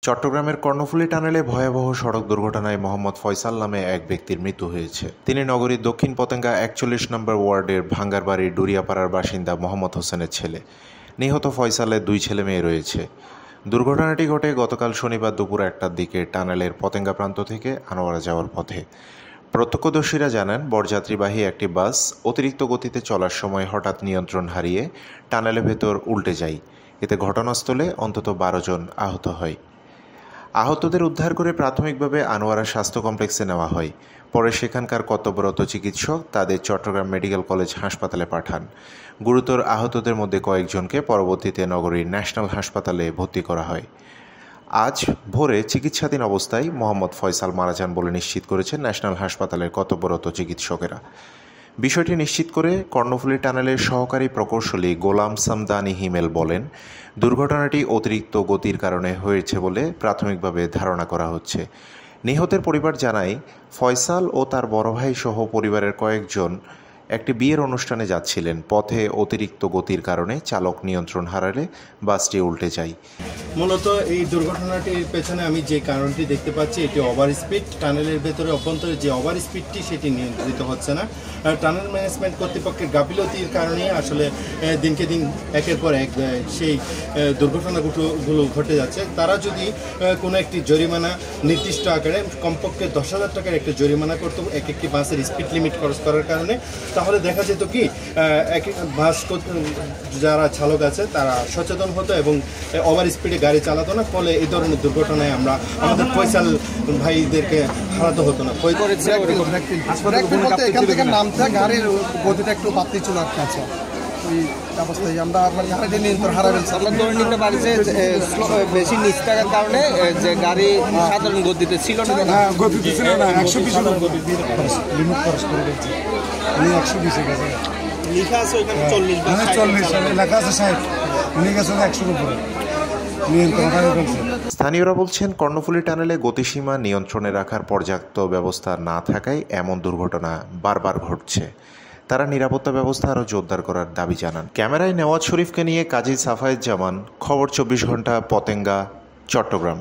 চট্টগ্রামের কর্ণফুলী টানেলে ভয়াবহ সড়ক দুর্ঘটনায় মোহাম্মদ ফয়সাল নামে এক ব্যক্তির মৃত্যু হয়েছে। তিনি নগরীর দক্ষিণ পতেঙ্গা ৪১ নম্বর ওয়ার্ডের ভাঙ্গারবাড়ির ডুরিয়াপাড়ার বাসিন্দা মোহাম্মদ হোসেনের ছেলে। নিহত ফয়সালের 2 ছেলে মেয়ে রয়েছে। দুর্ঘটনাটি ঘটে গতকাল শনিবার দুপুর 1টার দিকে টানেলের পতেঙ্গা প্রান্ত থেকে আনোয়ারা যাওয়ার পথে। প্রত্যক্ষদর্শীরা জানান, বরযাত্রীবাহী একটি বাস অতিরিক্ত গতিতে চলার সময় হঠাৎ নিয়ন্ত্রণ হারিয়ে টানেলের ভেতর উল্টে যায়। এতে ঘটনাস্থলে অন্তত 12 জন আহত হয়। আহতদের উদ্ধার করে প্রাথমিকভাবে আনোয়ারা স্বাস্থ্য কমপ্লেক্সে নেওয়া হয়। পরে সেখানকার কর্তব্যরত চিকিৎসক তাদের চট্টগ্রাম মেডিকেল কলেজ হাসপাতালে পাঠান। গুরুতর আহতদের মধ্যে কয়েকজনকে পরবর্তীতে নগরীর ন্যাশনাল হাসপাতালে ভর্তি করা হয়। আজ ভোরে চিকিৎসাধীন অবস্থায় মোহাম্মদ ফয়সাল মারা যান বলে নিশ্চিত করেছেন ন্যাশনাল হাসপাতালের কর্তব্যরত চিকিৎসকেরা। বিষয়টি নিশ্চিত করে কর্ণফুলী টানেলের সহকারী প্রকৌশলী গোলাম সামদানি হিমেল বলেন, দুর্ঘটনাটি অতিরিক্ত গতির কারণে হয়েছে বলে প্রাথমিকভাবে ধারণা করা হচ্ছে। নিহতের পরিবার জানায়, ফয়সাল ও তার বড় ভাই সহ পরিবারের কয়েকজন একটি বিয়ের অনুষ্ঠানে যাচ্ছিলেন। পথে অতিরিক্ত গতির কারণে চালক নিয়ন্ত্রণ হারালে বাসটি উল্টে যায়। মূলত এই দুর্ঘটনাটির পেছনে আমি যে কারণটি দেখতে পাচ্ছি, এটি ওভার স্পিড। টানেলের ভেতরে অভ্যন্তরে যে ওভার স্পিডটি সেটি নিয়ন্ত্রিত হচ্ছে না। টানেল ম্যানেজমেন্ট কর্তৃপক্ষের গাফিলতির কারণে আসলে দিনকে দিন একের পর এক সেই দুর্ঘটনাগুলো ঘটে যাচ্ছে। তারা যদি কোনো একটি জরিমানা নির্দিষ্ট আকারে কমপক্ষে 10,000 টাকার একটা জরিমানা করতো একটি বাসের স্পিড লিমিট খরচ করার কারণে, তাহলে দেখা যেত কি এক বাস যারা চালক আছে তারা সচেতন হতো এবং ওভার স্পিডে গাড়ি চালাতো না। ফলে এই ধরনের দুর্ঘটনায় আমরা আমাদের ফয়সাল ভাইদেরকে হারাতে হতো না। এখান থেকে নামতে গাড়ির গতিটা একটু বাড়তি ছিল আর কাছে ওই অবস্থায় আমরা গাড়িটা নিয়ন্ত্রণ হারা ফেলছি। আমরা ধরে নিতে পারি যে বেশি নিচ থাকার কারণে যে গাড়ি সাধারণ গতিতে ছিল না। হ্যাঁ, গতিতে ছিল না, 120 লিমিট খরচ করে দিয়েছি। 120 গেছে, লেখা আছে ওখানে 40 বা 40 লেখা আছে 60, উনি গেছে 100 উপরে নিয়ন্ত্রণ হারিয়ে ফেলছে। স্থানীয়রা বলছেন, কর্ণফুলী টানেলে গতিসীমা নিয়ন্ত্রণে রাখার পর্যাপ্ত ব্যবস্থা না থাকায় এমন দুর্ঘটনা বারবার ঘটছে। তারা নিরাপত্তা ব্যবস্থা আরও জোরদার করার দাবি জানান। ক্যামেরায় নেওয়াজ শরীফকে নিয়ে কাজী সাফায়েত জামান, খবর 24 ঘন্টা, পতেঙ্গা, চট্টগ্রাম।